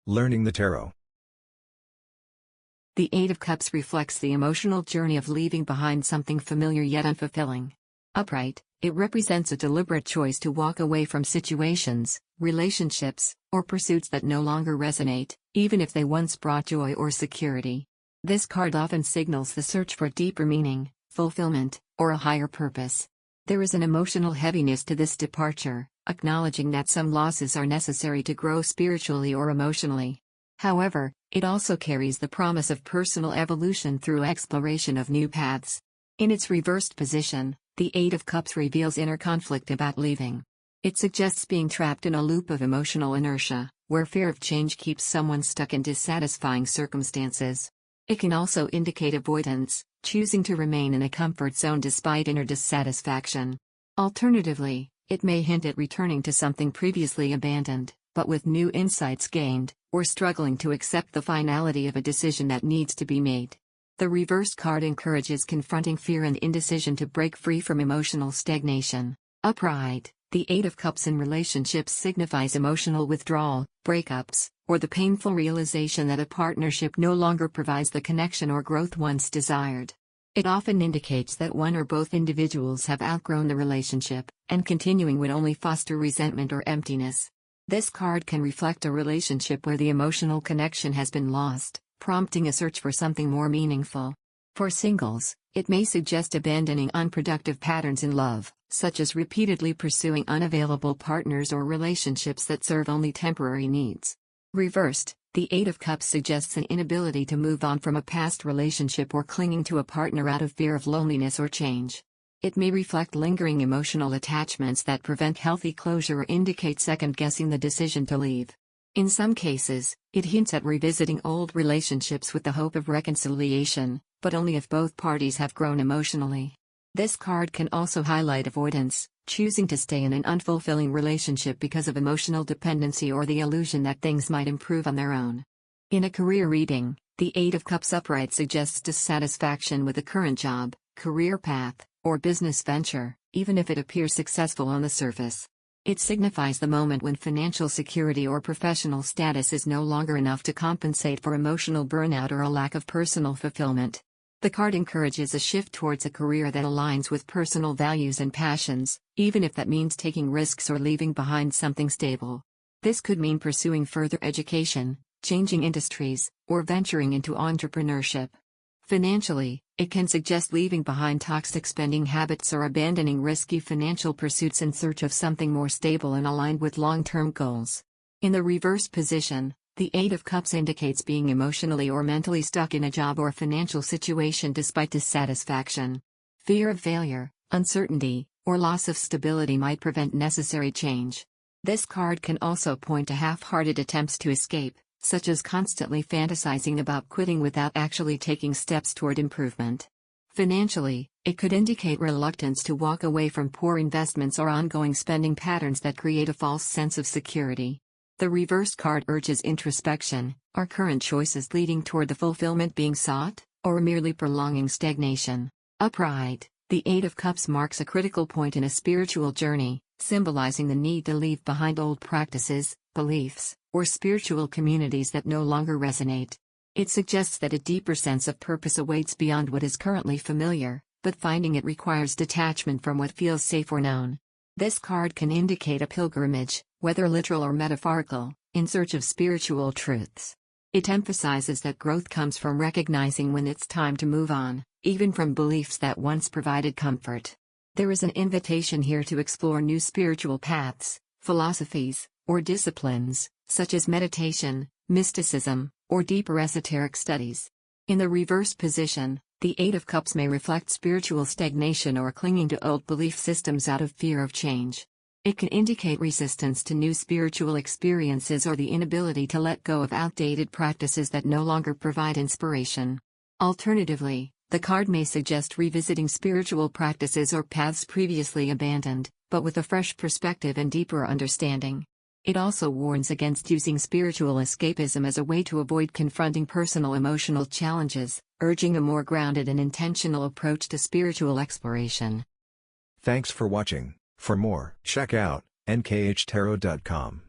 Learning the Tarot. The Eight of Cups reflects the emotional journey of leaving behind something familiar yet unfulfilling. Upright, it represents a deliberate choice to walk away from situations, relationships, or pursuits that no longer resonate, even if they once brought joy or security. This card often signals the search for deeper meaning, fulfillment, or a higher purpose. There is an emotional heaviness to this departure, acknowledging that some losses are necessary to grow spiritually or emotionally. However, it also carries the promise of personal evolution through exploration of new paths. In its reversed position, the Eight of Cups reveals inner conflict about leaving. It suggests being trapped in a loop of emotional inertia, where fear of change keeps someone stuck in dissatisfying circumstances. It can also indicate avoidance, choosing to remain in a comfort zone despite inner dissatisfaction. Alternatively, it may hint at returning to something previously abandoned, but with new insights gained, or struggling to accept the finality of a decision that needs to be made. The reversed card encourages confronting fear and indecision to break free from emotional stagnation. Upright, the Eight of Cups in relationships signifies emotional withdrawal, breakups, or the painful realization that a partnership no longer provides the connection or growth once desired. It often indicates that one or both individuals have outgrown the relationship, and continuing would only foster resentment or emptiness. This card can reflect a relationship where the emotional connection has been lost, prompting a search for something more meaningful. For singles, it may suggest abandoning unproductive patterns in love, such as repeatedly pursuing unavailable partners or relationships that serve only temporary needs. Reversed, the Eight of Cups suggests an inability to move on from a past relationship or clinging to a partner out of fear of loneliness or change. It may reflect lingering emotional attachments that prevent healthy closure or indicate second-guessing the decision to leave. In some cases, it hints at revisiting old relationships with the hope of reconciliation, but only if both parties have grown emotionally. This card can also highlight avoidance, choosing to stay in an unfulfilling relationship because of emotional dependency or the illusion that things might improve on their own. In a career reading, the Eight of Cups upright suggests dissatisfaction with the current job, career path, or business venture, even if it appears successful on the surface. It signifies the moment when financial security or professional status is no longer enough to compensate for emotional burnout or a lack of personal fulfillment. The card encourages a shift towards a career that aligns with personal values and passions, even if that means taking risks or leaving behind something stable. This could mean pursuing further education, changing industries, or venturing into entrepreneurship. Financially, it can suggest leaving behind toxic spending habits or abandoning risky financial pursuits in search of something more stable and aligned with long-term goals. In the reverse position, the Eight of Cups indicates being emotionally or mentally stuck in a job or financial situation despite dissatisfaction. Fear of failure, uncertainty, or loss of stability might prevent necessary change. This card can also point to half-hearted attempts to escape, such as constantly fantasizing about quitting without actually taking steps toward improvement. Financially, it could indicate reluctance to walk away from poor investments or ongoing spending patterns that create a false sense of security. The reversed card urges introspection. Are current choices leading toward the fulfillment being sought, or merely prolonging stagnation? Upright, the Eight of Cups marks a critical point in a spiritual journey, symbolizing the need to leave behind old practices, beliefs, or spiritual communities that no longer resonate. It suggests that a deeper sense of purpose awaits beyond what is currently familiar, but finding it requires detachment from what feels safe or known. This card can indicate a pilgrimage, whether literal or metaphorical, in search of spiritual truths. It emphasizes that growth comes from recognizing when it's time to move on, even from beliefs that once provided comfort. There is an invitation here to explore new spiritual paths, philosophies, or disciplines, such as meditation, mysticism, or deeper esoteric studies. In the reversed position, the Eight of Cups may reflect spiritual stagnation or clinging to old belief systems out of fear of change. It can indicate resistance to new spiritual experiences or the inability to let go of outdated practices that no longer provide inspiration. Alternatively, the card may suggest revisiting spiritual practices or paths previously abandoned, but with a fresh perspective and deeper understanding. It also warns against using spiritual escapism as a way to avoid confronting personal emotional challenges, urging a more grounded and intentional approach to spiritual exploration. Thanks for watching. For more, check out nkhttarot.com.